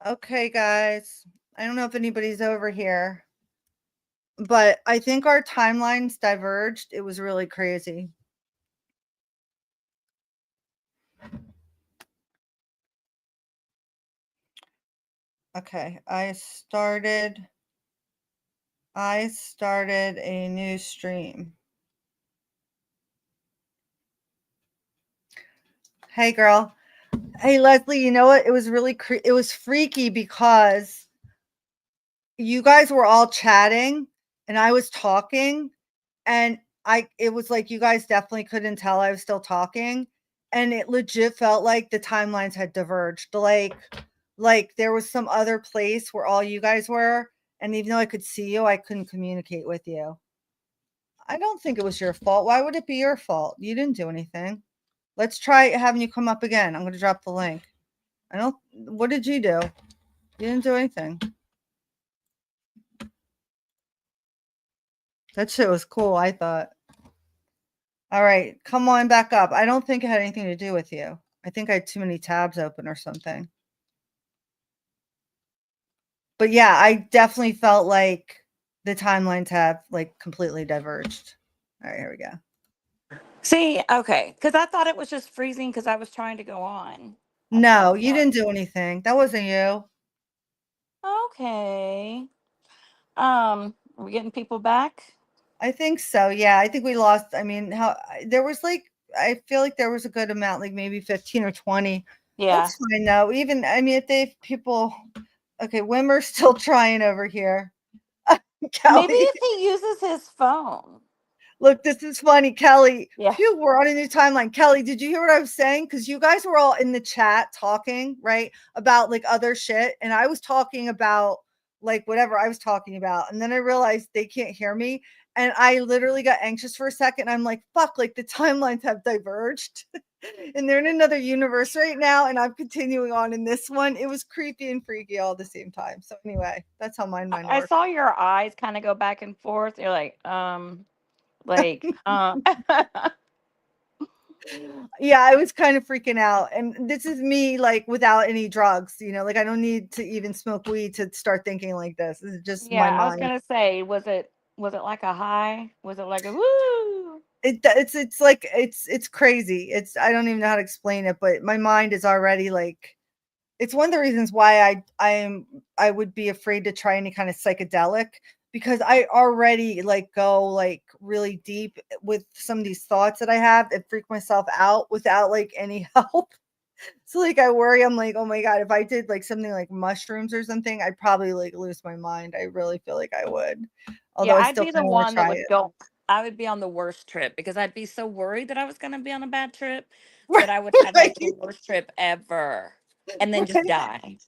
Okay, guys. I don't know if anybody's over here, but I think our timelines diverged. It was really crazy. Okay, I started a new stream. Hey, girl. Hey, Leslie, you know what? It was really it was freaky because you guys were all chatting and I was talking, and it was like you guys definitely couldn't tell I was still talking, and it legit felt like the timelines had diverged. Like there was some other place where all you guys were, and even though I could see you, I couldn't communicate with you. I don't think it was your fault. Why would it be your fault? You didn't do anything. Let's try having you come up again. I'm going to drop the link. I don't What did you do? You didn't do anything. That shit was cool, I thought. All right, come on back up. I don't think it had anything to do with you. I think I had too many tabs open or something. But yeah, I definitely felt like the timelines have like completely diverged. All right, here we go. See, okay, because I thought it was just freezing because I was trying to go on. That's what I No, you thought. didn't do anything. That wasn't you. Okay. Are we getting people back? I think so. Yeah, I think we lost. I mean, there was like, I feel like there was a good amount, like maybe 15 or 20. Yeah. That's fine though. Even, I mean, if they people, okay, Wimmer's still trying over here. Maybe Kelly. if he uses his phone. Look, this is funny, Kelly. Yeah. Phew, we're on a new timeline. Kelly, did you hear what I was saying? Because you guys were all in the chat talking, right? About like other shit. And I was talking about like whatever I was talking about. And then I realized they can't hear me. And I literally got anxious for a second. I'm like, fuck, like the timelines have diverged. And they're in another universe right now. And I'm continuing on in this one. It was creepy and freaky all at the same time. So anyway, that's how mine I works. saw your eyes kind of go back and forth. You're like, Yeah, I was kind of freaking out. And this is me like without any drugs, like I don't need to even smoke weed to start thinking like this. This is just my Yeah, I was mind. gonna say, was it like a high? Was it like a woo? It's like it's crazy. I don't even know how to explain it, but my mind is already like it's one of the reasons why I would be afraid to try any kind of psychedelic because I already like go like really deep with some of these thoughts that I have and freak myself out without like any help. So like I worry, I'm like, oh my God, if I did like something like mushrooms or something, I'd probably like lose my mind. I really feel like I would. Although Yeah, I I'd still be the kind of want to one that try would it. go. I would be on the worst trip because I'd be so worried that I was gonna be on a bad trip Right, that I would have right, like the worst trip ever and then just right, die.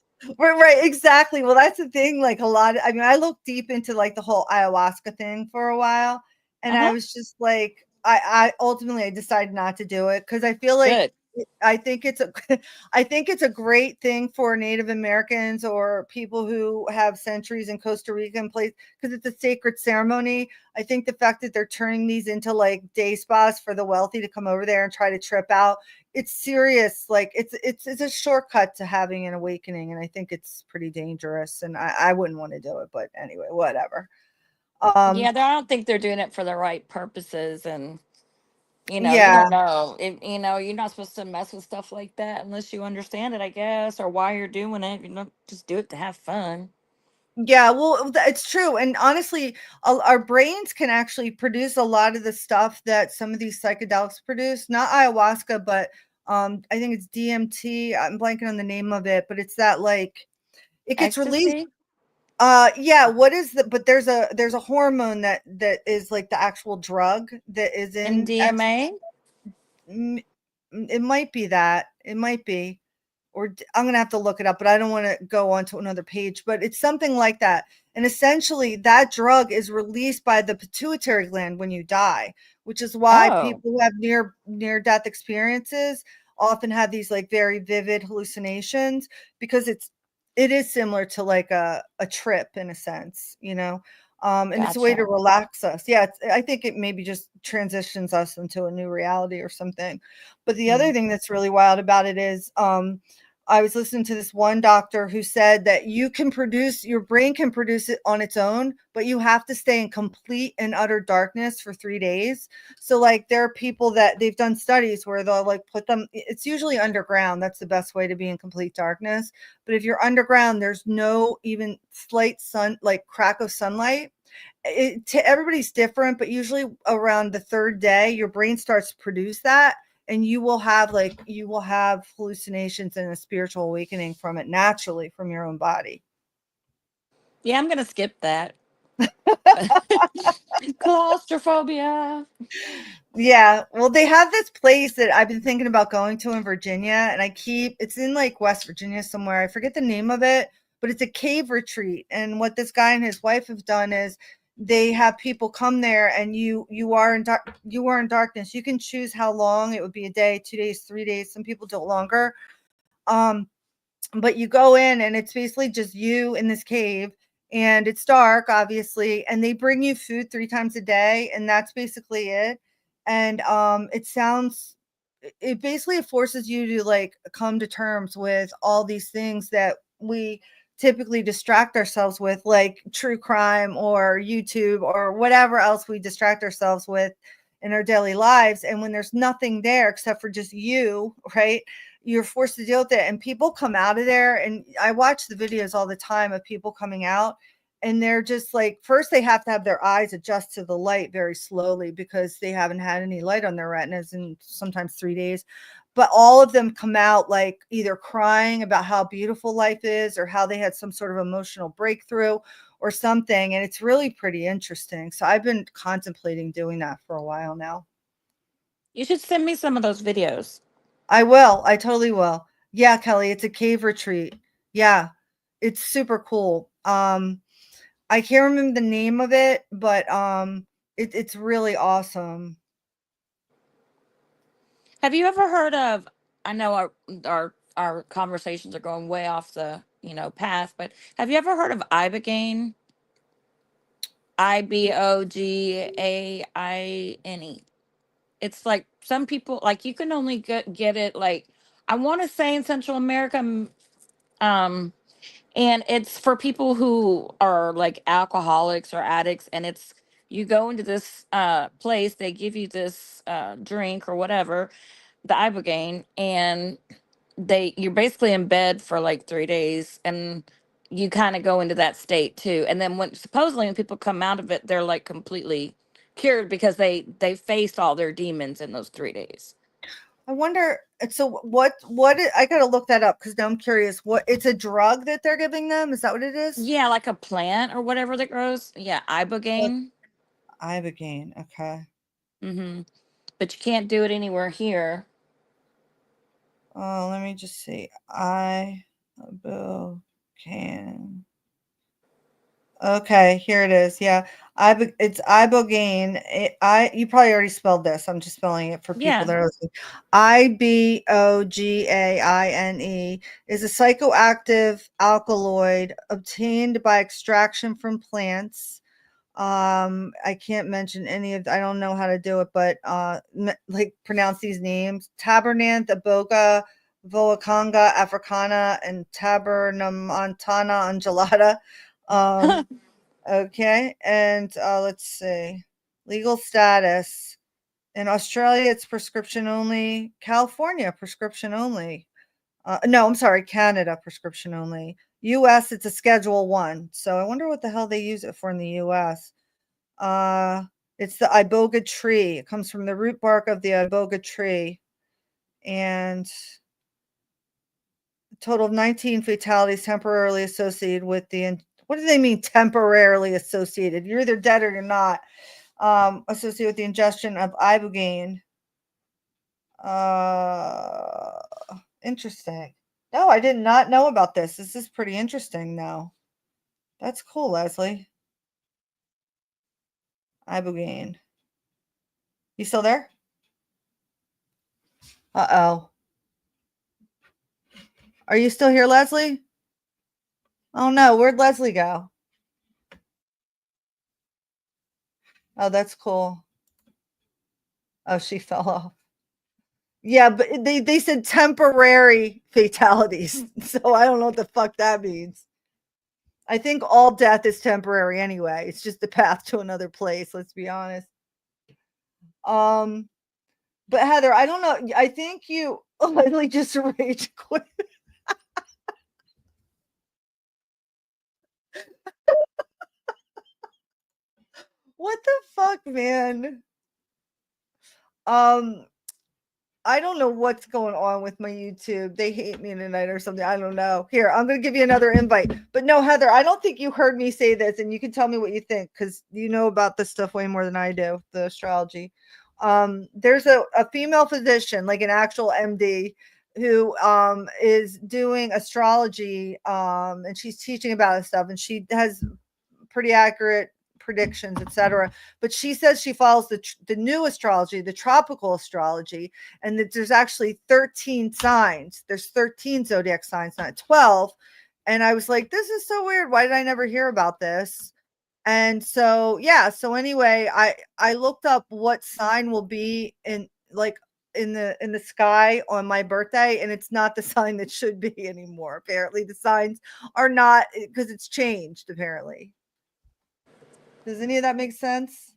right, exactly. Well, that's the thing. Like I mean, I looked deep into like the whole ayahuasca thing for a while, and Uh I huh. was just like, I ultimately I decided not to do it because I feel like Good. I think it's a I think it's a great thing for Native Americans or people who have centuries in Costa Rica and place because it's a sacred ceremony. I think the fact that they're turning these into like day spas for the wealthy to come over there and try to trip out, it's serious. Like it's a shortcut to having an awakening, and I think it's pretty dangerous. And I wouldn't want to do it, but anyway, whatever. Yeah, Um, I don't think they're doing it for the right purposes, and you yeah, don't know. You're not supposed to mess with stuff like that unless you understand it, I guess, or why you're doing it. You don't just do it to have fun. yeah, well, it's true. And honestly, our brains can actually produce a lot of the stuff that some of these psychedelics produce. Not ayahuasca, but I think it's DMT. I'm blanking on the name of it, but it's that like it gets released. Ecstasy, Yeah, what is the but there's a hormone that is like the actual drug that is in MDMA. Mm, it might be that. It might be. I'm gonna have to look it up, but I don't want to go on to another page. But it's something like that. And essentially, that drug is released by the pituitary gland when you die, which is why Oh, people who have near death experiences often have these like very vivid hallucinations because it is similar to like a trip in a sense. And it's a way to gotcha. relax us. Yeah, I think it maybe just transitions us into a new reality or something. But the other Mm. thing that's really wild about it is I was listening to this one doctor who said that your brain can produce it on its own, but you have to stay in complete and utter darkness for 3 days. So, like, there are people that they've done studies where they'll like put them, it's usually underground. That's the best way to be in complete darkness. But if you're underground, there's no even slight sun, like crack of sunlight. Everybody's different, but usually around the third day, your brain starts to produce that, and you will have hallucinations and a spiritual awakening from it naturally from your own body. Yeah, I'm gonna skip that. Claustrophobia. Yeah, well, they have this place that I've been thinking about going to in Virginia, and it's in like West Virginia somewhere. I forget the name of it, but it's a cave retreat. And what this guy and his wife have done is they have people come there, and you are in darkness. You can choose how long it would be, a day, 2 days, 3 days. Some people do it longer. Um, but you go in and it's basically just you in this cave, and it's dark obviously, and they bring you food 3 times a day, and that's basically it. And it basically forces you to like come to terms with all these things that we typically distract ourselves with, like true crime or YouTube or whatever else we distract ourselves with in our daily lives. And when there's nothing there except for just you, right, you're forced to deal with it. And people come out of there, and I watch the videos all the time of people coming out, and they're just like, first they have to have their eyes adjust to the light very slowly because they haven't had any light on their retinas in sometimes 3 days. But all of them come out like either crying about how beautiful life is, or how they had some sort of emotional breakthrough or something. And it's really pretty interesting. So I've been contemplating doing that for a while now. You should send me some of those videos. I will. I totally will. Yeah, Kelly, it's a cave retreat. Yeah. It's super cool. I can't remember the name of it, but it's really awesome. Have you ever heard of? I know our conversations are going way off the path, but have you ever heard of ibogaine? Ibogaine. It's like some people like you can only get it like I want to say in Central America, um, and it's for people who are like alcoholics or addicts, and it's you go into this place, they give you this drink or whatever, the ibogaine, and you're basically in bed for like 3 days, and you kind of go into that state too. And then when supposedly when people come out of it, they're like completely cured because they faced all their demons in those 3 days. I wonder. So I gotta look that up because now I'm curious. What, it's a drug that they're giving them? Is that what it is? Yeah, like a plant or whatever that grows. Yeah, Like ibogaine. ibogaine. Okay. Mm-hmm. But you can't do it anywhere here. Oh, let me just see. Ibogaine. Okay, here it is. Yeah, it's ibogaine. You probably already spelled this. I'm just spelling it for people Yeah. that are listening. Ibogaine is a psychoactive alkaloid obtained by extraction from plants. I can't mention I don't know how to do it, but like pronounce these names: Tabernanthe, Iboga, Voacanga africana, and Tabernamontana undulata. Um, Okay, and let's see. Legal status. In Australia, it's prescription only. California, prescription only. No, I'm sorry, Canada, prescription only. US, it's a Schedule 1. So I wonder what the hell they use it for in the US. Uh, it's the iboga tree. It comes from the root bark of the iboga tree. And a total of 19 fatalities temporarily associated with what do they mean temporarily associated? You're either dead or you're not. Associated with the ingestion of ibogaine. Uh, Interesting. No, I did not know about this. This is pretty interesting now. That's cool, Leslie. Ibogaine. You still there? Uh-oh. Are you still here, Leslie? Oh no, where'd Leslie go? Oh, that's cool. Oh, she fell off. Yeah, but they said temporary fatalities. So I don't know what the fuck that means. I think all death is temporary anyway. It's just the path to another place, let's be honest. Um, but Heather, I don't know. I think you literally just rage quit. What the fuck, man? Um, I don't know what's going on with my YouTube. They hate me tonight or something. I don't know. Here, I'm going to give you another invite. But no, Heather, I don't think you heard me say this, and you can tell me what you think because you know about this stuff way more than I do, the astrology. There's a female physician, like an actual MD, who is doing astrology, and she's teaching about this stuff, and she has pretty accurate predictions, etc. But she says she follows the new astrology, the tropical astrology, and that there's actually 13 signs. There's 13 zodiac signs, not 12. And I was like, this is so weird. Why did I never hear about this? And so yeah, so anyway, I looked up what sign will be in like in the sky on my birthday, and it's not the sign that should be anymore. Apparently the signs are not, because it's changed apparently. Does any of that make sense?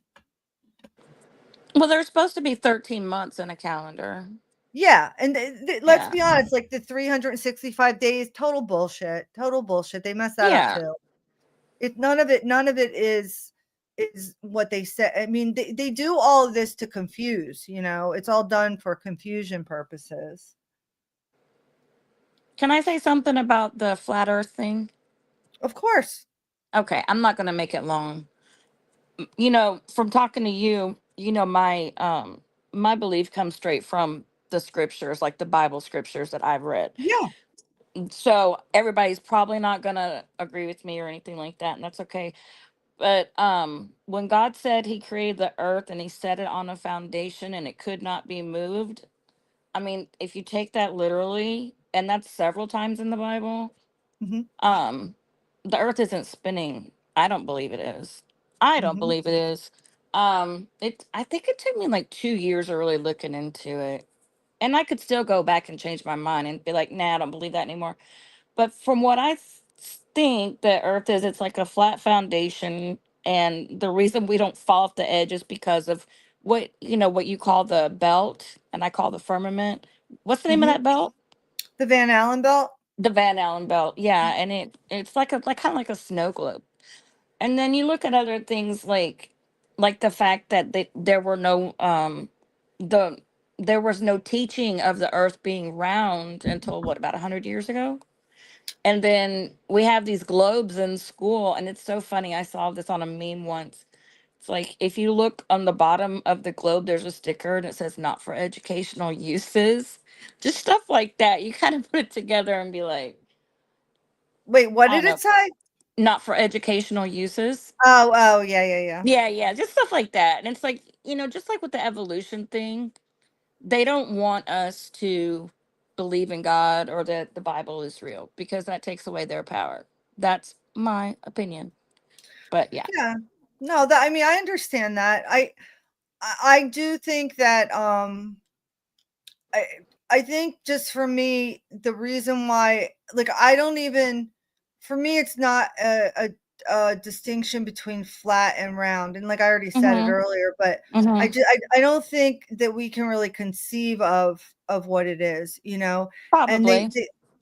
Well, there's supposed to be 13 months in a calendar. Yeah, and let's Yeah. be honest, like the 365 days, total bullshit. Total bullshit. They messed that up Yeah. too. It none of it is what they said. I mean, they do all of this to confuse, you know. It's all done for confusion purposes. Can I say something about the flat earth thing? Of course. Okay, I'm not going to make it long. From talking to you, my belief comes straight from the scriptures, like the Bible scriptures that I've read. Yeah. So everybody's probably not going to agree with me or anything like that, and that's okay. But when God said he created the earth and he set it on a foundation and it could not be moved, I mean, if you take that literally, and that's several times in the Bible, Mhm. um the earth isn't spinning. I don't believe it is. I don't Mhm. believe it is. I think it took me like 2 years of really looking into it, and I could still go back and change my mind and be like, nah, I don't believe that anymore. But from what think the earth is, it's like a flat foundation, and the reason we don't fall off the edge is because of what you call the belt and I call the firmament. What's the name of Mhm. that belt? The Van Allen belt? The Van Allen belt. Yeah, and it's like kind of like a snow globe. And then you look at other things like the fact that there were no the there was no teaching of the earth being round until what, about 100 years ago. And then we have these globes in school, and it's so funny. I saw this on a meme once. It's like if you look on the bottom of the globe, there's a sticker and it says not for educational uses. Just stuff like that. You kind of put it together and be like, Wait, what I don't did know, it say? not for educational uses. Oh, yeah, yeah, yeah. Yeah, yeah, just stuff like that. And it's like, just like with the evolution thing, they don't want us to believe in God or that the Bible is real because that takes away their power. That's my opinion. But yeah. Yeah. No, that I mean, I understand that. I do think that I I think just for me, the reason why, like, I don't even, for me, it's not a distinction between flat and round. And like I already said it Mhm. earlier, but Mhm. I don't think that we can really conceive of what it is, you know. And Probably.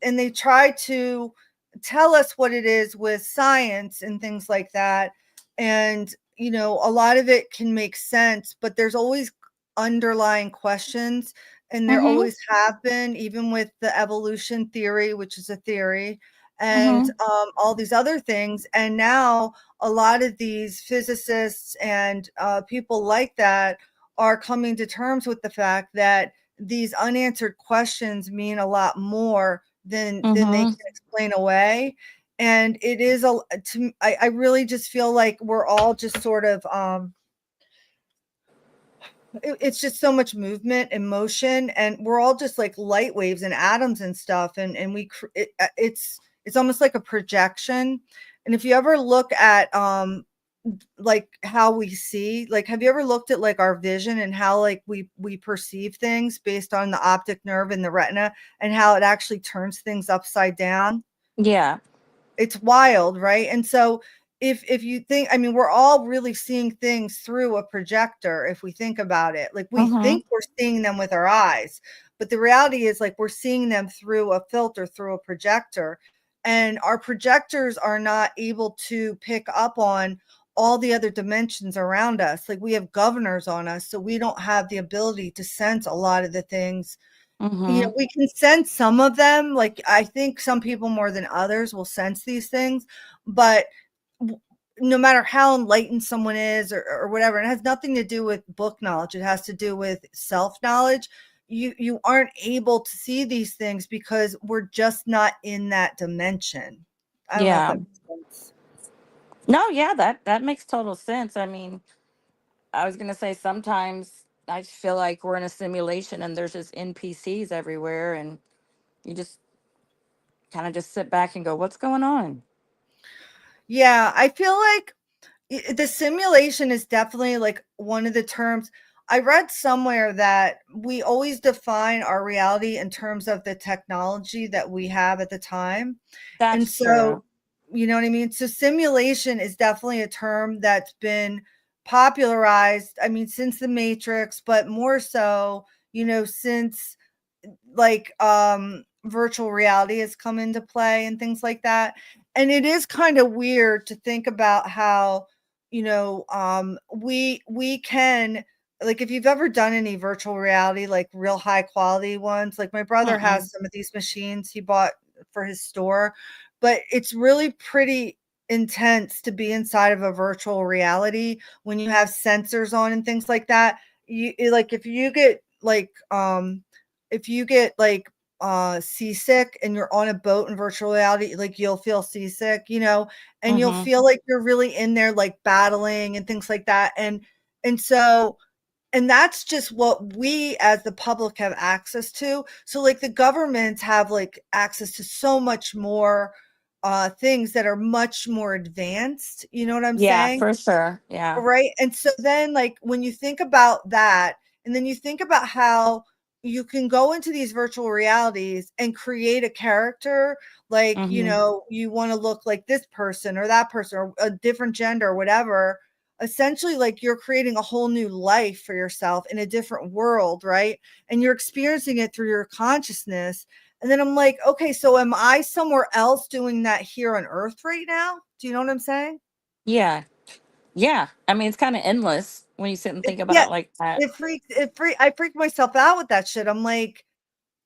they try to tell us what it is with science and things like that. And you know, a lot of it can make sense, but there's always underlying questions, and there Mhm. always have been, even with the evolution theory, which is a theory, and Mhm. all these other things. And now a lot of these physicists and people like that are coming to terms with the fact that these unanswered questions mean a lot more than they Mhm. can explain away. And it is I really just feel like we're all just sort of it's just so much movement and motion, and we're all just like light waves and atoms and stuff, and it's almost like a projection. And if you ever look at like how we see, like have you ever looked at like our vision and how like we perceive things based on the optic nerve in the retina and how it actually turns things upside down? Yeah. It's wild, right? And so if you think, I mean, we're all really seeing things through a projector if we think about it. Like we Mm-hmm. think we're seeing them with our eyes, but the reality is like we're seeing them through a filter, through a projector. And our projectors are not able to pick up on all the other dimensions around us. Like we have governors on us, so we don't have the ability to sense a lot of the things. You know, Mm-hmm. we can sense some of them. Like, I think some people more than others will sense these things, but w no matter how enlightened someone is or whatever, it has nothing to do with book knowledge, it has to do with self-knowledge. You aren't able to see these things because we're just not in that dimension. I don't know if Yeah. that makes sense. No, yeah, that makes total sense. I mean, I was gonna say sometimes I just feel like we're in a simulation and there's just NPCs everywhere, and you just kind of just sit back and go, "What's going on?" Yeah, I feel like the simulation is definitely like one of the terms. I read somewhere that we always define our reality in terms of the technology that we have at the time. And That's so, true. you know what I mean? So simulation is definitely a term that's been popularized, I mean, since the Matrix, but more so, you know, since like virtual reality has come into play and things like that. And it is kind of weird to think about how, you know, we can, like if you've ever done any virtual reality, like real high quality ones, like my brother Mm-mm. has some of these machines he bought for his store, but it's really pretty intense to be inside of a virtual reality when you have sensors on and things like that. Like if you get like seasick and you're on a boat in virtual reality, like you'll feel seasick, you know, and you'll Mm-hmm. feel like you're really in there like battling and things like that. And so and that's just what we as the public have access to. So like the governments have like access to so much more things that are much more advanced. You know what I'm Yeah, saying? for sure. Yeah. Right, and so then, like, when you think about that, and then you think about how you can go into these virtual realities and create a character, like, you Mm-hmm. know, you wanna look like this person or that person or a different gender or whatever. Essentially, like, you're creating a whole new life for yourself in a different world, right? And you're experiencing it through your consciousness, and then I'm like, "Okay, so am I somewhere else doing that here on Earth right now?" Do you know what I'm saying? Yeah. Yeah. I mean, it's kind of endless when you sit and It think about yeah, it like that. I freak myself out with that shit. I'm like,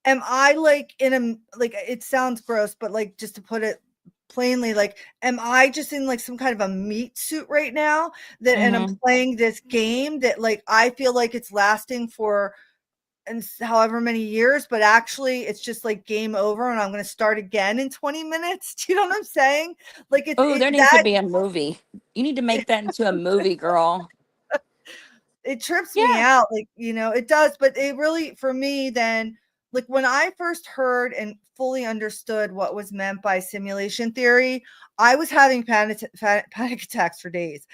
am I like in a like it sounds gross, but like just to put it plainly, like, am I just in like some kind of a meat suit right now that and I'm Mm-hmm. playing this game that like I feel like it's lasting for and however many years, but actually it's just like game over and I'm gonna start again in 20 minutes. Do you know what I'm saying? Like it's Oh, it there needs to that be a movie. You need to make that into a movie, girl. it trips me Yeah. out, like, you know, it does, but it really for me then, like, when I first heard and fully understood what was meant by simulation theory, I was having panic attacks for days.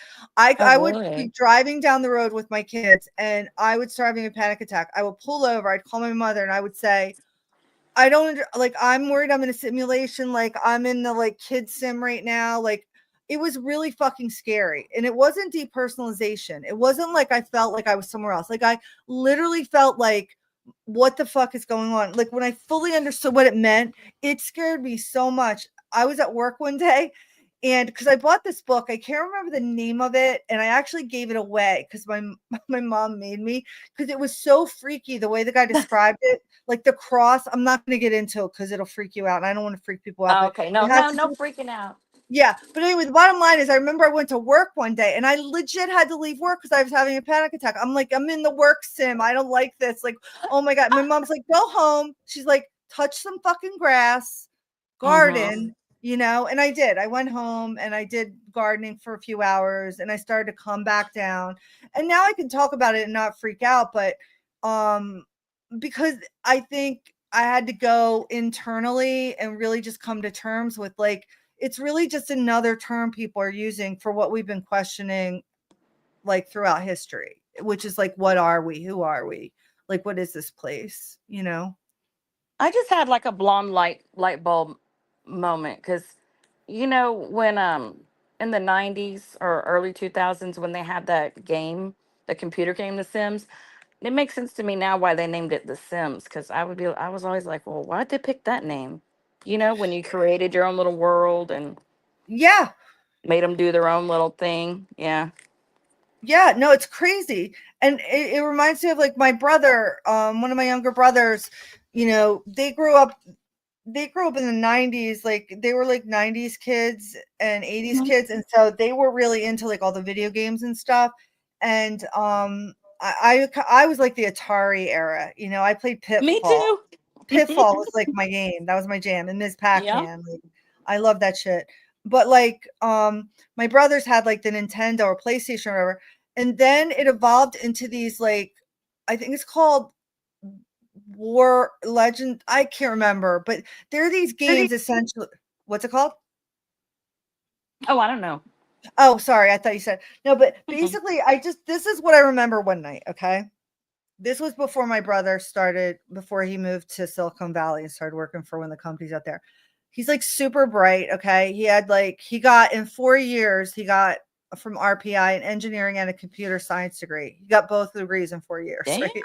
Oh, I would be really? driving down the road with my kids, and I would start having a panic attack. I would pull over, I'd call my mother, and I would say, I don't like, I'm worried I'm in a simulation, like, I'm in the, like, kid sim right now, like, it was really fucking scary, and it wasn't depersonalization. It wasn't like I felt like I was somewhere else. Like, I literally felt like, "What the fuck is going on?" Like, when I fully understood what it meant, it scared me so much. I was at work one day, and because I bought this book, I can't remember the name of it, and I actually gave it away because my my mom made me because it was so freaky the way the guy described it, like the cross. I'm not going to get into it because it'll freak you out, and I don't want to freak people out, Oh, but okay. No, it has no, to no do. freaking out. Yeah, but anyway, the bottom line is I remember I went to work one day and I legit had to leave work because I was having a panic attack. I'm like, I'm in the work sim. I don't like this. Like, oh my God. My mom's like, go home. She's like, touch some fucking grass, Mm-hmm. garden, you know? And I did. I went home and I did gardening for a few hours and I started to come back down. And now I can talk about it and not freak out, but um because I think I had to go internally and really just come to terms with like it's really just another term people are using for what we've been questioning like throughout history, which is like, what are we? Who are we? Like, what is this place? You know? I just had like a blonde light bulb moment because, when in the '90s or early 2000s when they had that game, the computer game, The Sims, it makes sense to me now why they named it The Sims. Because I was always like, well, why'd they pick that name? When you created your own little world and Yeah. made them do their own little thing. Yeah. Yeah. No, it's crazy. And it reminds me of like my brother, one of my younger brothers, they grew up in the 90s, like they were like 90s kids and 80s Mhm. kids, and so they were really into like all the video games and stuff. And I was like the Atari era. I played Me Pitfall. too. Pitfall was like my game. That was my jam. And Ms. Yeah. Pac-Man. Like, I love that shit. But like my brothers had like the Nintendo or PlayStation or whatever. And then it evolved into these like, I think it's called War Legend. I can't remember, but there are these games essentially. What's it called? Oh, I don't know. Oh, sorry. I thought you said no, but Mhm. basically, this is what I remember one night. Okay. This was before my brother started, before he moved to Silicon Valley and started working for one of the companies out there. He's like super bright. Okay. He got in 4 years, he got from RPI an engineering and a computer science degree. He got both degrees in 4 years, Damn. right?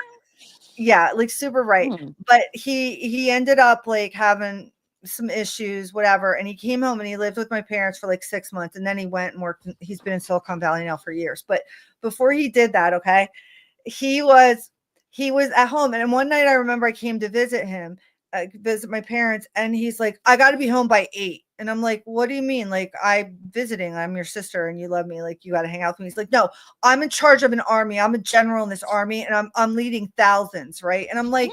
Yeah, like super right. Hmm. But he ended up like having some issues, whatever. And he came home and he lived with my parents for like 6 months. And then he went and worked. He's been in Silicon Valley now for years. But before he did that, okay, he was he was at home. And one night I remember I came to visit him, visit my parents, and he's like, I got to be home by 8. And I'm like, what do you mean? Like, I'm visiting, I'm your sister and you love me, like you got to hang out with me. He's like, no, I'm in charge of an army, I'm a general in this army, and I'm leading thousands, right? And I'm like,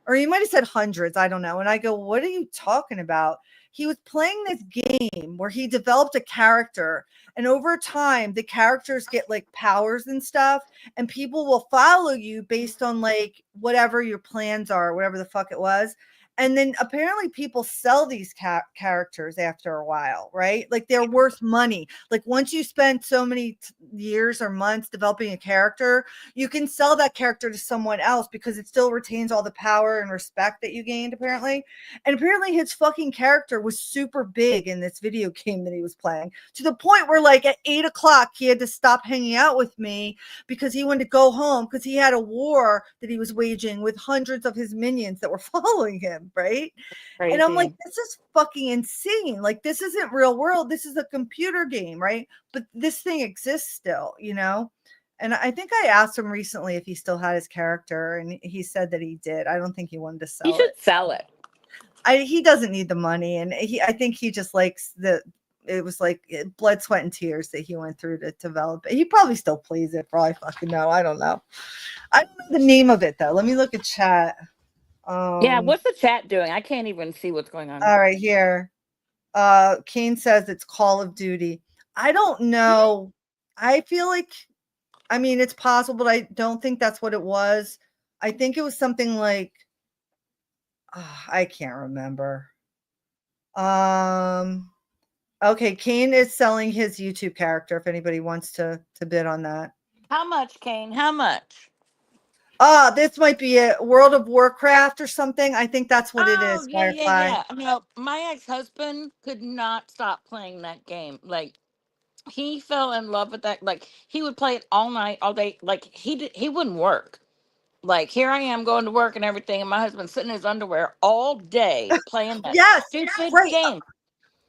or he might have said hundreds, I don't know. And I go, what are you talking about? He was playing this game where he developed a character, and over time the characters get like powers and stuff, and people will follow you based on like whatever your plans are, whatever the fuck it was. And then apparently people sell these characters after a while, right? Like they're worth money. Like once you spend so many years or months developing a character, you can sell that character to someone else because it still retains all the power and respect that you gained, apparently. And apparently his fucking character was super big in this video game that he was playing, to the point where like at 8 o'clock he had to stop hanging out with me because he wanted to go home because he had a war that he was waging with hundreds of his minions that were following him, right? And I'm like, Crazy. this is fucking insane. Like, this isn't real world. This is a computer game, right? But this thing exists still. And I think I asked him recently if he still had his character, and he said that he did. I don't think he wanted to You sell should it. sell it. He doesn't need the money, and I think he just likes it was like blood, sweat, and tears that he went through to develop it. He probably still plays it, probably fucking know. I don't know. I don't know the name of it though. Let me look at chat. Yeah. Um, What's the chat doing? I can't even see what's going on. all right, here. Kane says it's Call of Duty. I don't know. I feel like, I mean, it's possible, but I don't think that's what it was. I think it was something like, I can't remember. Um, okay, Kane is selling his YouTube character if anybody wants to bid on that. How much, Kane? How much? This might be a World of Warcraft or something. I think that's what it Oh, is, yeah, yeah, Firefly. yeah. No, my ex-husband could not stop playing that game. Like he fell in love with that. Like he would play it all night, all day. Like he wouldn't work. Like here I am going to work and everything, and my husband's sitting in his underwear all day playing that Yes, stupid right. game.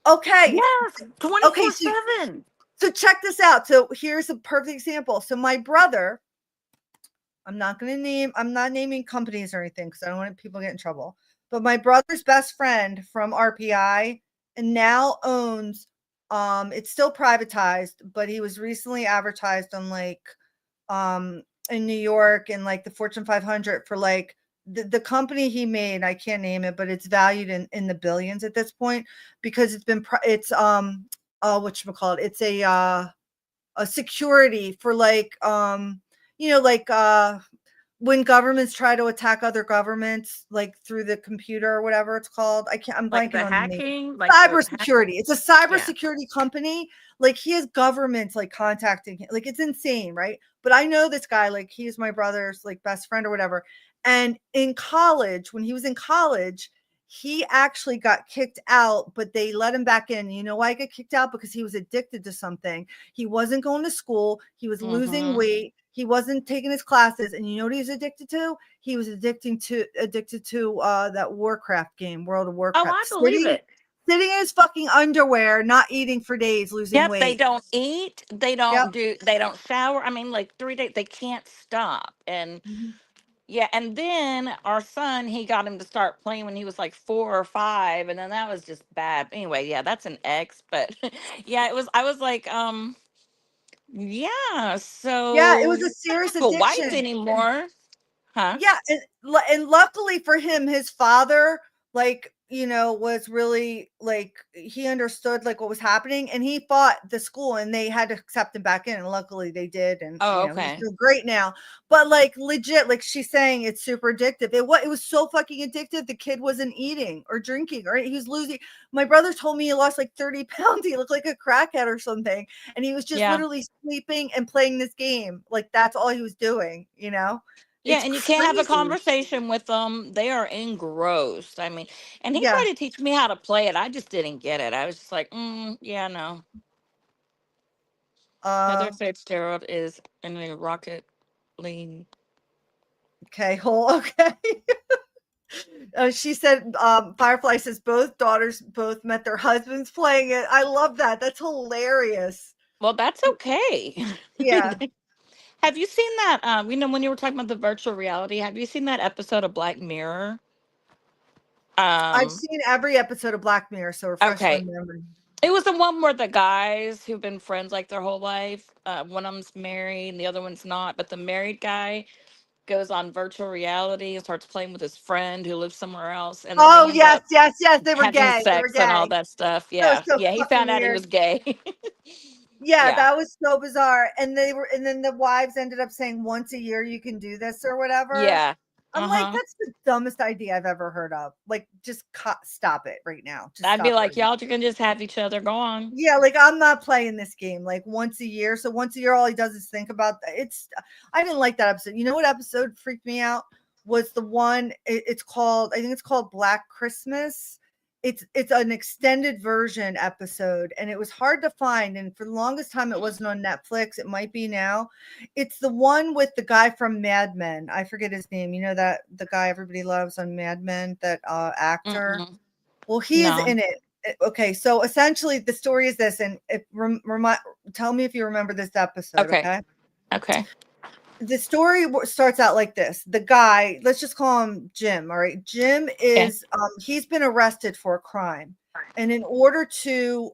Okay. Yes, twenty Okay, four so seven. so check this out. So here's a perfect example. So my brother, I'm not naming companies or anything because I don't want people to get in trouble. But my brother's best friend from RPI and now owns, it's still privatized, but he was recently advertised on like in New York and like the Fortune 500 for like the company he made. I can't name it, but it's valued in the billions at this point because it's whatchamacallit, it's a security for like like when governments try to attack other governments, like through the computer or whatever it's called. I'm Like blanking the on the name. hacking, like the Cybersecurity. It's a yeah. cybersecurity company. Like he has governments like contacting him. Like it's insane, right? But I know this guy, like he's my brother's like best friend or whatever. And in college, when he was in college, he actually got kicked out, but they let him back in. You know why he got kicked out? Because he was addicted to something. He wasn't going to school. He was losing Mm-hmm. weight. He wasn't taking his classes. And you know what he was addicted to? He was addicted to that Warcraft game, World of Oh, I Warcraft. believe Sitting it. sitting in his fucking underwear, not eating for days, losing Yep, they weight. don't eat, Yep. they don't shower. I mean, like 3 days, they can't stop. And Mhm. yeah, and then our son, he got him to start playing when he was like 4 or 5, and then that was just bad. Anyway, yeah, that's an ex, but yeah, it was. I was like, yeah, Yeah, it so was you're a not serious a wife addiction. anymore, huh? Yeah, and luckily for him, his father, like, was really like he understood like what was happening, and he fought the school, and they had to accept him back in, and luckily they did, and Oh, he's okay. doing great now. But like legit, like she's saying, it's super addictive. It was so fucking addictive. The kid wasn't eating or drinking, or he was losing. My brother told me he lost like 30 pounds. He looked like a crackhead or something, and he was just Yeah. literally sleeping and playing this game. Like that's all he was doing. Yeah, It's and you can't have a crazy. conversation with them. They are engrossed. I mean, and he Yeah. tried to teach me how to play it. I just didn't get it. I was just like, yeah, no. Heather Uh, Fitzgerald is in a Rocket League. okay. Okay. She said, Firefly says both daughters both met their husbands playing it. I love that. That's hilarious. Well, that's okay. Yeah. Have you seen that? When you were talking about the virtual reality, have you seen that episode of Black Mirror? I've Um, seen every episode of Black Mirror, so refresh my okay. memory. It was the one where the guys who've been friends like their whole life, one of them's married and the other one's not, but the married guy goes on virtual reality and starts playing with his friend who lives somewhere else, and then Oh, they end yes, up yes, yes. They were having gay. They were sex and all gay. that stuff. That was Yeah. so Yeah, he fucking found out he weird. was gay. Yeah, Yeah. that was so bizarre. And then the wives ended up saying once a year you can do this or whatever. Yeah. I'm like, Uh-huh. that's the dumbest idea I've ever heard of. Like, just stop it right now. Just I'd be stop it like, right now. y'all you can just have each other. Go on. Yeah, like I'm not playing this game like once a year. So once a year, all he does is think about it's. I didn't like that episode. You know what episode freaked me out was the one. It's called. I think it's called Black Christmas. It's an extended version episode, and it was hard to find. And for the longest time, it wasn't on Netflix. It might be now. It's the one with the guy from Mad Men. I forget his name. You know that the guy everybody loves on Mad Men, that actor. Mm-mm. Well, he's No. in it. Okay, so essentially the story is this, and if tell me if you remember this episode, Okay. okay? Okay. The story starts out like this. The guy, let's just call him Jim, all right? Jim Okay. is he's been arrested for a crime. And in order to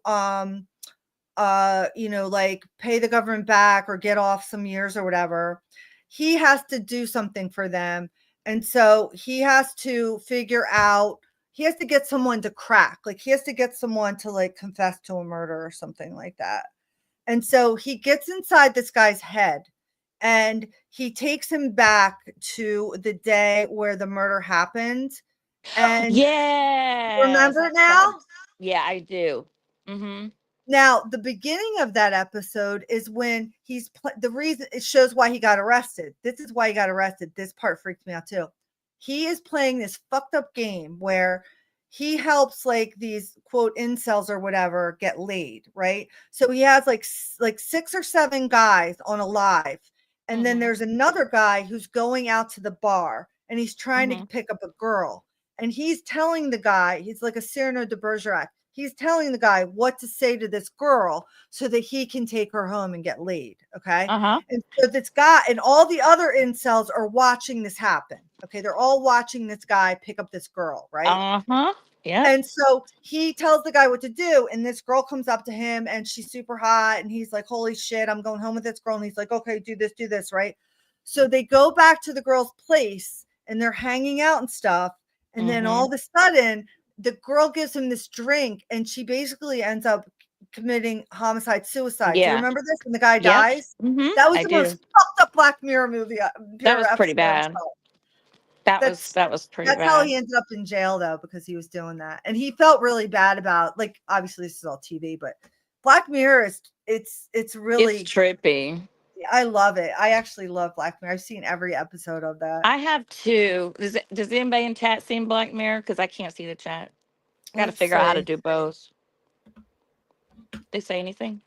like pay the government back or get off some years or whatever, he has to do something for them. And so he has to figure out, he has to get someone to crack, like he has to get someone to like confess to a murder or something like that. And so he gets inside this guy's head and he takes him back to the day where the murder happened. And Yes. remember I think now? yeah, I do. Mm-hmm. Now, the beginning of that episode is when the reason it shows why he got arrested. This is why he got arrested. This part freaked me out too. He is playing this fucked up game where he helps like these quote incels or whatever get laid, right? So he has like 6 or 7 guys on a live, and then Mm-hmm. there's another guy who's going out to the bar and he's trying to Mm-hmm. pick up a girl, and he's telling the guy, he's like a Cyrano de Bergerac. He's telling the guy what to say to this girl so that he can take her home and get laid. Okay. Uh-huh. And so this guy and all the other incels are watching this happen. Okay. They're all watching this guy pick up this girl. Right. Uh-huh. Yep. And so he tells the guy what to do. And this girl comes up to him and she's super hot. And he's like, holy shit, I'm going home with this girl. And he's like, okay, do this. Right. So they go back to the girl's place and they're hanging out and stuff. And then all Mm-hmm. of a sudden, the girl gives him this drink and she basically ends up committing homicide, suicide. Do you Yeah. remember this when the guy Yep. dies? Hmm. That was I the most do. fucked up Black Mirror movie, That pure was pretty episode I bad. saw. That was That's that was pretty that's how bad. he ended up in jail though, because he was doing that, and he felt really bad about, like, obviously this is all TV, but Black Mirror is it's It's really, trippy. I love it. I actually love Black Mirror. I've seen every episode of that. I have two. Does anybody in chat see Black Mirror? Because I can't see the chat. Got to Let's figure out how to see. do both. They say anything?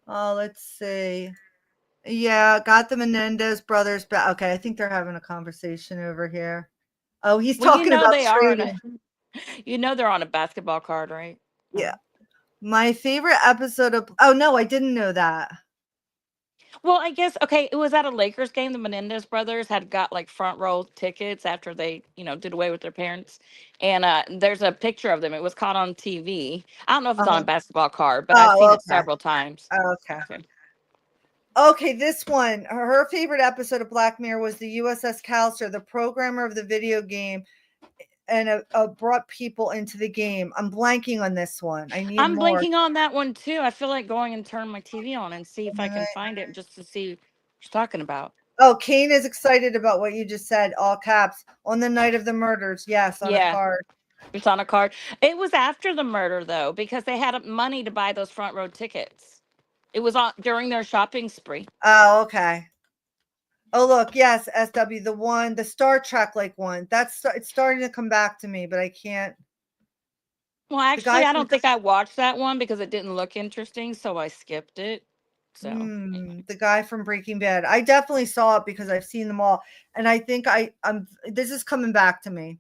Oh, let's see. Yeah, got the Menendez brothers back. Okay, I think they're having a conversation over here. Oh, he's Well, talking about they are on a. trading. They're on a basketball card, right? Yeah. My favorite episode of, oh no, I didn't know that. Well, I guess okay. It was at a Lakers game. The Menendez brothers had got like front row tickets after they, did away with their parents. And there's a picture of them. It was caught on TV. I don't know if it's on a Uh-huh. basketball card, but I've seen Oh, it okay. several times. Okay. Okay. Okay, this one, her favorite episode of Black Mirror was the USS Callister, the programmer of the video game, and brought people into the game. I'm blanking on this one. I need I'm more. blinking on that one too. I feel like going and turn my TV on and see if I can find it just to see what she's talking about. Oh, Kane is excited about what you just said, all caps. On the night of the murders, yes, on a Yeah, card. it's on a card. It was after the murder though, because they had money to buy those front row tickets. It was on during their shopping spree. Oh, okay. Oh, look, yes, SW, the Star Trek like one. It's starting to come back to me, but I can't. Well, The guy actually, I from don't think I watched that one because it didn't look interesting, so I skipped it. So, the guy from Breaking Bad. I definitely saw it because I've seen them all, and I think I'm. This is coming back to me.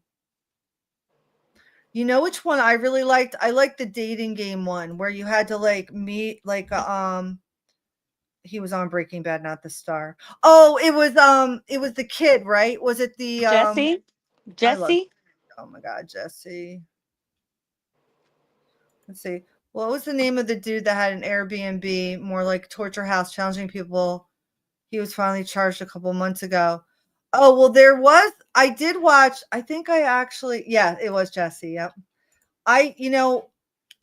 You know which one I really liked? I liked the dating game one where you had to like meet like he was on Breaking Bad, not the star. Oh, it was the kid, right? Was it the Jesse, I love, Jesse, oh my god, Jesse. Let's see. What was the name of the dude that had an Airbnb, more like torture house, challenging people? He was finally charged a couple months ago. Oh, well, I did watch, I think I actually, yeah, it was Jesse. Yep.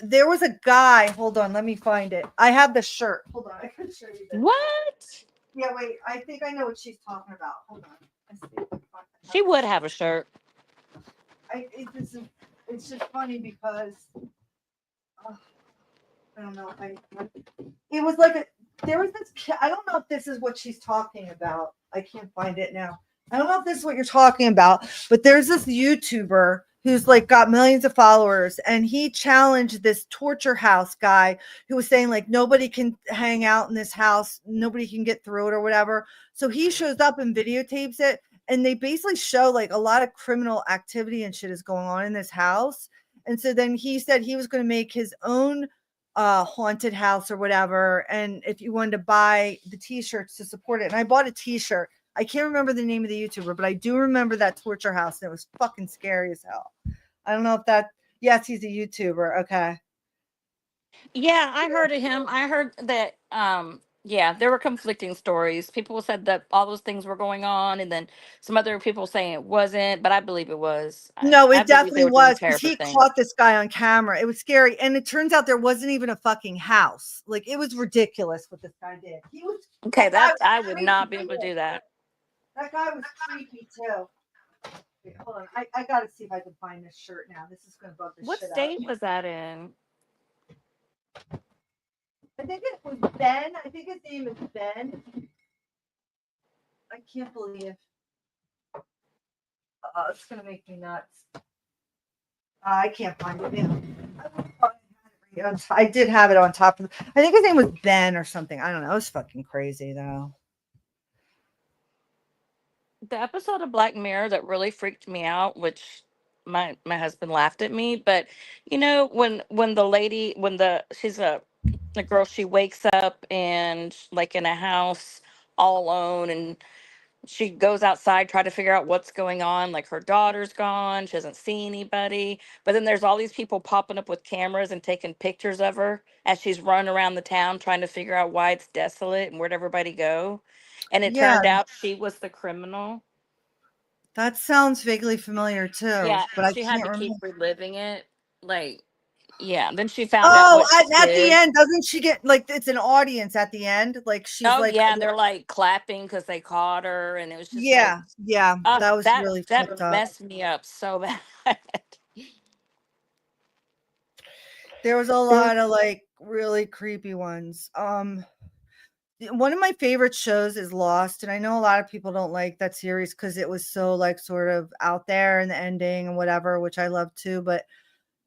There was a guy. Hold on, let me find it. I have the shirt. Hold on, I can show you this. what? Yeah, wait. I think I know what she's talking about. Hold on. I see if I can I She have would the have shirt. a shirt. It's just funny because uh, I don't know if it was like there was this I don't know if this is what she's talking about. I can't find it now. I don't know if this is what you're talking about, but there's this YouTuber who's like got millions of followers, and he challenged this torture house guy who was saying like nobody can hang out in this house, nobody can get through it or whatever. So he shows up and videotapes it, and they basically show like a lot of criminal activity and shit is going on in this house. And so then he said he was going to make his own haunted house or whatever, and if you wanted to buy the t-shirts to support it. And I bought a t-shirt. I can't remember the name of the YouTuber, but I do remember that torture house, and it was fucking scary as hell. I don't know if that, yes, he's a YouTuber. Okay. Yeah, I heard of him. I heard that yeah, there were conflicting stories. People said that all those things were going on, and then some other people saying it wasn't, but I believe it was. No, I it believe they definitely were doing was because terrible he things. caught this guy on camera. It was scary, and it turns out there wasn't even a fucking house. Like, it was ridiculous what this guy did. Okay, That guy that was I would creepy not be able to too. do that. That guy was creepy too. Wait, hold on. I gotta see if I can find this shirt now. This is gonna bug the What shit out of state me. was that in? I think it was Ben. I think his name is Ben. I can't believe. It's gonna make me nuts. I can't find it now. I did have it on top of. I think his name was Ben or something. I don't know. It was fucking crazy though. The episode of Black Mirror that really freaked me out, which my husband laughed at me, but when the lady when the she's a girl, she wakes up and like in a house all alone, and she goes outside try to figure out what's going on, like her daughter's gone, she doesn't see anybody, but then there's all these people popping up with cameras and taking pictures of her as she's running around the town trying to figure out why it's desolate and where'd everybody go, and it Yeah, turned out she was the criminal. that sounds vaguely familiar too, Yeah, but and I she had can't to keep remember. reliving it. Like, Yeah, then she found out Oh, what she at the did. end, doesn't she get like it's an audience at the end? Like she's Oh like, yeah, and they're like clapping because they caught her, and it was just like, yeah, yeah, that was that really fucked that up. messed me up so bad. There was a There lot of like really creepy ones. One of my favorite shows is Lost, and I know a lot of people don't like that series because it was so like sort of out there in the ending and whatever, which I love too. But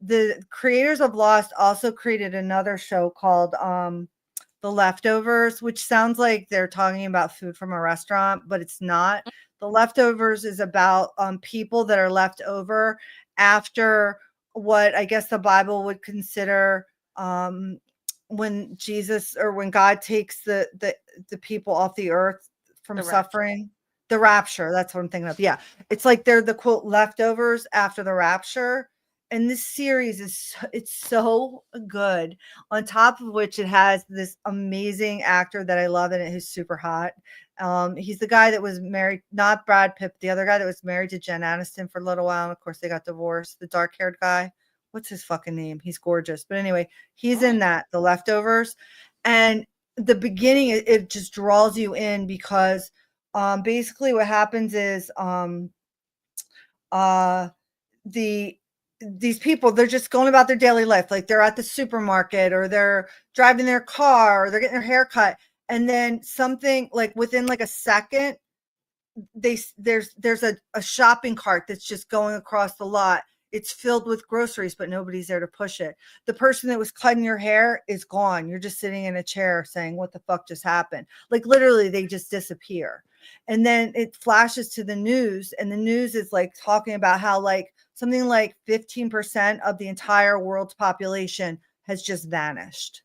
the creators of Lost also created another show called The Leftovers, which sounds like they're talking about food from a restaurant, but it's not. The Leftovers is about people that are left over after what I guess the Bible would consider um, when Jesus or when God takes the people off the earth from The rapture. suffering. The rapture, that's what I'm thinking of. Yeah. It's like they're the quote leftovers after the rapture. And this series it's so good. On top of which it has this amazing actor that I love in it who's super hot. He's the guy that was married, not Brad Pitt, but the other guy that was married to Jen Aniston for a little while. And of course, they got divorced. The dark haired guy. What's his fucking name? He's gorgeous. But anyway, he's in that, The Leftovers. And the beginning, it just draws you in because basically what happens is uh, the these people they're just going about their daily life like they're at the supermarket or they're driving their car or they're getting their hair cut and then something like within like a second there's a shopping cart that's just going across the lot. It's filled with groceries, but nobody's there to push it. The person that was cutting your hair is gone. You're just sitting in a chair saying, what the fuck just happened? Like literally they just disappear. And then it flashes to the news, and the news is like talking about how like something like 15% of the entire world's population has just vanished. Is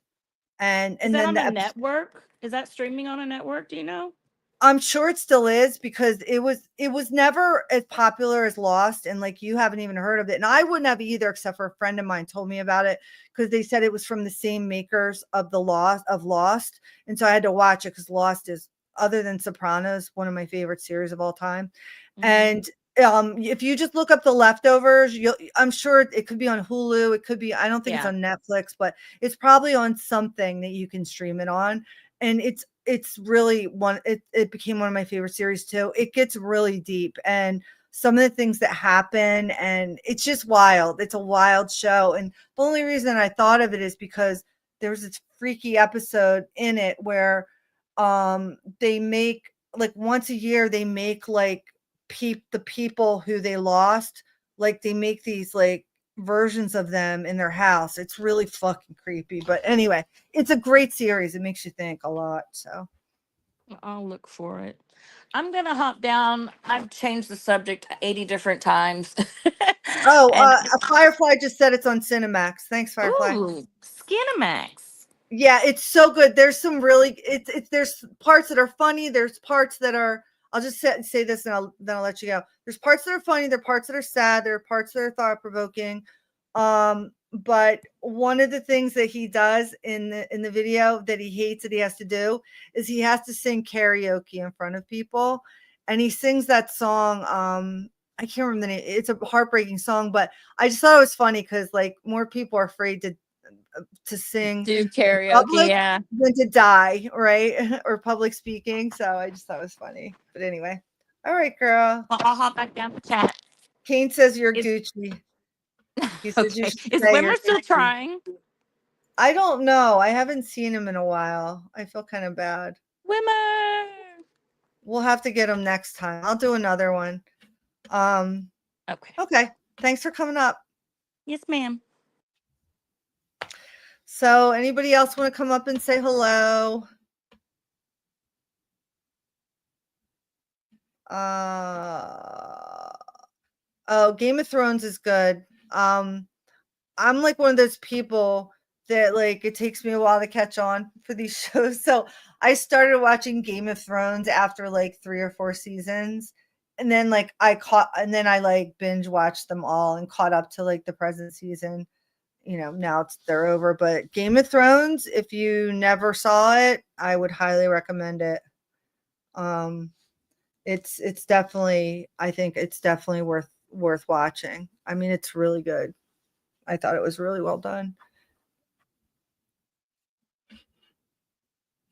And that then on a the network? Is that streaming on a network? Do you know? I'm sure it still is because it was never as popular as Lost, and like you haven't even heard of it, and I wouldn't have either, except for a friend of mine told me about it because they said it was from the same makers of Lost, and so I had to watch it because Lost is, other than Sopranos, one of my favorite series of all time. Hmm. And if you just look up The Leftovers, I'm sure it could be on Hulu, it could be, I don't think it's Yeah. on Netflix, but it's probably on something that you can stream it on. And it's really it became one of my favorite series too. It gets really deep, and some of the things that happen, and it's just wild. It's a wild show. And the only reason I thought of it is because there was this freaky episode in it where they make like once a year they make like the people who they lost, like they make these like versions of them in their house. It's really fucking creepy. But anyway, it's a great series. It makes you think a lot. So I'll look for it. I'm gonna hop down. I've changed the subject 80 different times. oh, And Firefly just said it's on Cinemax. Thanks, Firefly. ooh, Skinamax. Yeah, it's so good. There's some really it's there's parts that are funny. There's parts that are, I'll just say this and then I'll let you go. There's parts that are funny, there are parts that are sad, there are parts that are thought provoking. But one of the things that he does in the video that he hates that he has to do is he has to sing karaoke in front of people. And he sings that song. I can't remember the name. It's a heartbreaking song, but I just thought it was funny because like more people are afraid to sing Do in karaoke, public yeah. than to die, right? Or public speaking. So I just thought it was funny. But anyway. All right, girl. Well, I'll hop back down the chat. Kane says you're Is Gucci. He says you okay. should Is say you're Wimmer still Gucci. trying? I don't know. I haven't seen him in a while. I feel kind of bad. Wimmer. We'll have to get him next time. I'll do another one. Um, Okay. okay. Thanks for coming up. Yes, ma'am. So anybody else want to come up and say hello? Oh, Game of Thrones is good. I'm like one of those people that like it takes me a while to catch on for these shows. So I started watching Game of Thrones after like 3 or 4 seasons. And then like and then I like binge watched them all and caught up to like the present season. Now they're over. But Game of Thrones, if you never saw it, I would highly recommend it. Um, it's definitely, I think it's definitely worth watching. I mean, it's really good. I thought it was really well done.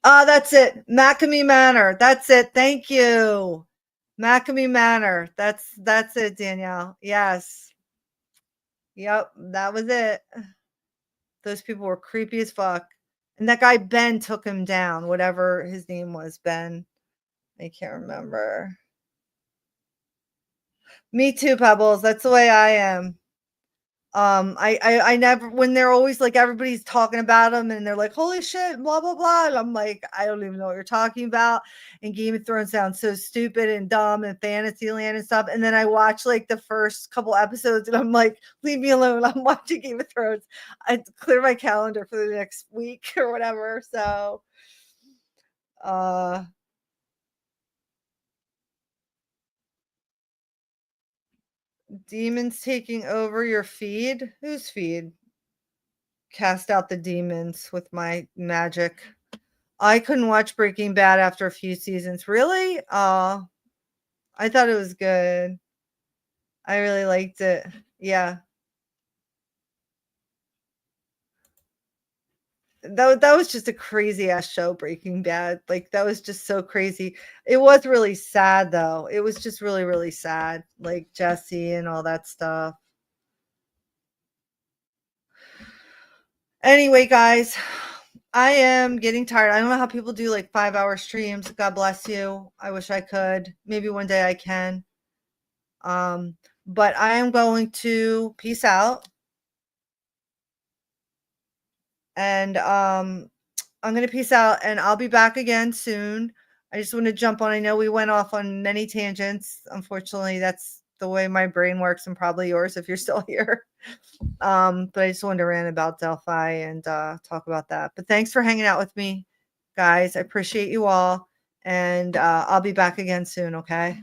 That's it. Macamee Manor. That's it. Thank you. Macamee Manor. That's it, Danielle. Yes. Yep, that was it. Those people were creepy as fuck. And that guy Ben took him down, whatever his name was, Ben. I can't remember. Me too, Pebbles. That's the way I am. I never, when they're always like everybody's talking about them and they're like, holy shit, blah blah blah. And I'm like, I don't even know what you're talking about. And Game of Thrones sounds so stupid and dumb and Fantasyland and stuff. And then I watch like the first couple episodes and I'm like, leave me alone. I'm watching Game of Thrones. I clear my calendar for the next week or whatever. So demons taking over your feed? Whose feed? Cast out the demons with my magic. I couldn't watch Breaking Bad after a few seasons. Really? I thought it was good. I really liked it. Yeah. That was just a crazy ass show, Breaking Bad. Like that was just so crazy. It was really sad though. It was just really, really sad. Like Jesse and all that stuff. Anyway, guys, I am getting tired. I don't know how people do like 5-hour streams. God bless you. I wish I could. Maybe one day I can. But I am going to peace out. And I'm going to peace out and I'll be back again soon. I just want to jump on. I know we went off on many tangents. Unfortunately, that's the way my brain works and probably yours if you're still here. But I just wanted to rant about Delphi and talk about that. But thanks for hanging out with me, guys. I appreciate you all. And I'll be back again soon, okay?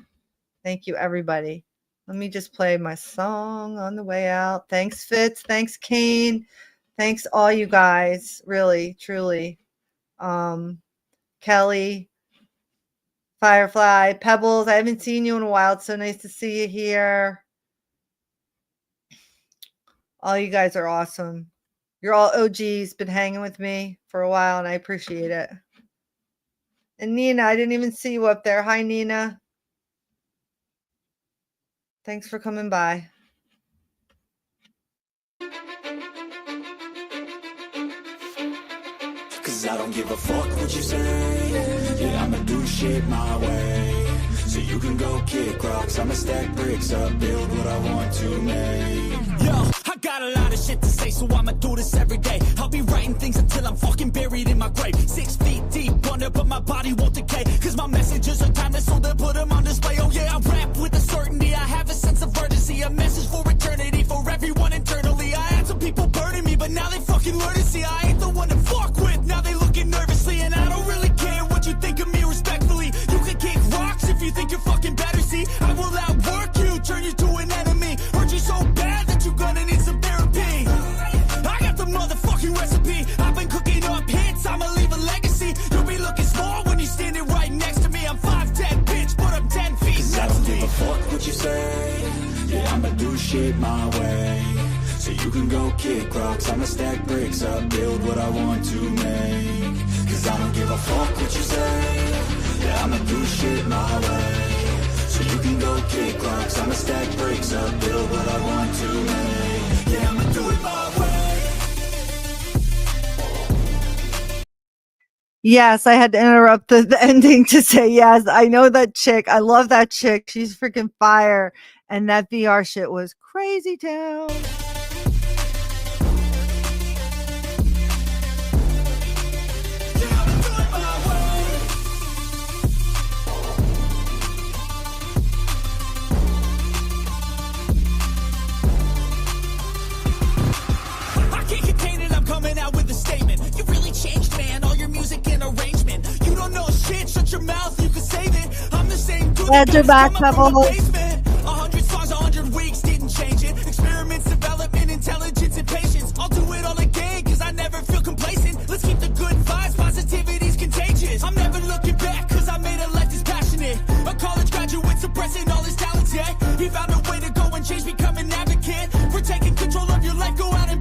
Thank you, everybody. Let me just play my song on the way out. Thanks, Fitz. Thanks, Kane. Thanks, all you guys. Really, truly. Kelly, Firefly, Pebbles. I haven't seen you in a while. It's so nice to see you here. All you guys are awesome. You're all OGs, been hanging with me for a while, and I appreciate it. And Nina, I didn't even see you up there. Hi, Nina. Thanks for coming by. Cause I don't give a fuck what you say. Yeah, I'ma do shit my way. So you can go kick rocks, I'ma stack bricks up, build what I want to make. Yo, I got a lot of shit to say, so I'ma do this every day. I'll be writing things until I'm fucking buried in my grave. 6 feet deep under, but my body won't decay. Cause my messages are timeless, so they'll put them on display. Oh yeah, I rap with a certainty, I have a sense of urgency. A message for eternity, for everyone internally. I had some people burning me, but now they fucking learn to see I ain't the one to fuck with. Now they looking nervously, and I don't really care what you think of me respectfully. You can kick rocks if you think you're fucking better, see. I will outwork you, turn you to an enemy. Hurt you so bad that you're gonna need some therapy. I got the motherfucking recipe. I've been cooking up hits, I'ma leave a legacy. You'll be looking small when you're standing right next to me. I'm 5'10", bitch, but I'm 10 feet. Cause I don't give a fuck what you say. Yeah, I'ma do shit my way. So you can go kick rocks, I'ma stack bricks up, build what I want to make. Cause I don't give a fuck what you say. Yeah, I'ma do shit my way. So you can go kick rocks, I'ma stack bricks up, build what I want to make. Yeah, I'ma do it my way. Yes, I had to interrupt the ending to say yes. I know that chick. I love that chick. She's freaking fire. And that VR shit was crazy town. Your mouth, you can save it. I'm the same dude. Glad you're back, Pebble. 100 songs, 100 weeks, didn't change it. Experiments, development, intelligence, and patience. I'll do it all again, cause I never feel complacent. Let's keep the good vibes, positivity's contagious. I'm never looking back, cause I made a life that's passionate. A college graduate suppressing all his talents, yeah. He found a way to go and change, become an advocate. For taking control of your life, go out and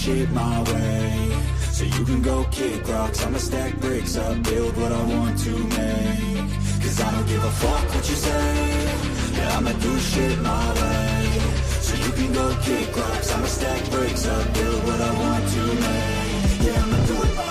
shit my way. So you can go kick rocks, I'ma stack bricks up, build what I want to make. Cause I don't give a fuck what you say, yeah, I'ma do shit my way. So you can go kick rocks, I'ma stack bricks up, build what I want to make. Yeah, I'ma do it my